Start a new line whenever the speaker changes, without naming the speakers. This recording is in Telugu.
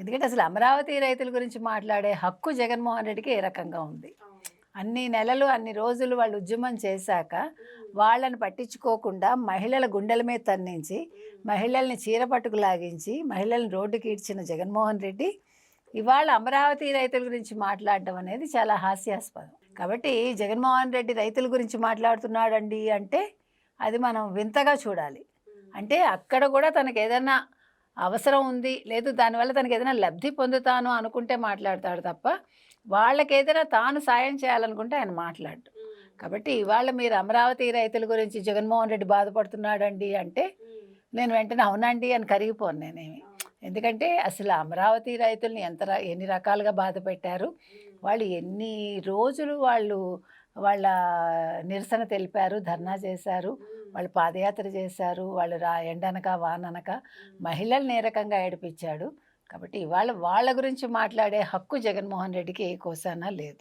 ఎందుకంటే అసలు అమరావతి రైతుల గురించి మాట్లాడే హక్కు జగన్మోహన్ రెడ్డికి ఏ రకంగా ఉంది? అన్ని నెలలు, అన్ని రోజులు వాళ్ళు ఉద్యమం చేశాక, వాళ్ళని పట్టించుకోకుండా మహిళల గుండెల మీద తన్నించి, మహిళల్ని చీర పట్టుకు లాగించి, మహిళల్ని రోడ్డుకి ఈడ్చిన జగన్మోహన్ రెడ్డి, ఇవాళ అమరావతి రైతుల గురించి మాట్లాడడం అనేది చాలా హాస్యాస్పదం. కాబట్టి జగన్మోహన్ రెడ్డి రైతుల గురించి మాట్లాడుతున్నాడండి అంటే, అది మనం వింతగా చూడాలి. అంటే అక్కడ కూడా తనకేదన్నా అవసరం ఉంది, లేదు దానివల్ల తనకేదైనా లబ్ధి పొందుతాను అనుకుంటే మాట్లాడతాడు తప్ప, వాళ్ళకేదైనా తాను సాయం చేయాలనుకుంటే ఆయన మాట్లాడడు. కాబట్టి ఇవాళ మీరు అమరావతి రైతుల గురించి జగన్మోహన్ రెడ్డి బాధపడుతున్నాడండి అంటే, నేను వెంటనే అవునండి అని కరిగిపోను నేనేమి. ఎందుకంటే అసలు అమరావతి రైతుల్ని ఎన్ని రకాలుగా బాధ పెట్టారు, వాళ్ళు ఎన్ని రోజులు వాళ్ళ నిరసన తెలిపారు, ధర్నా చేశారు, వాళ్ళు పాదయాత్ర చేశారు, వాళ్ళు ఎండనక వాననక మహిళల్ని ఏ రకంగా ఏడిపించాడు. కాబట్టి ఇవాళ వాళ్ళ గురించి మాట్లాడే హక్కు జగన్మోహన్ రెడ్డికి ఏ కోశానా లేదు.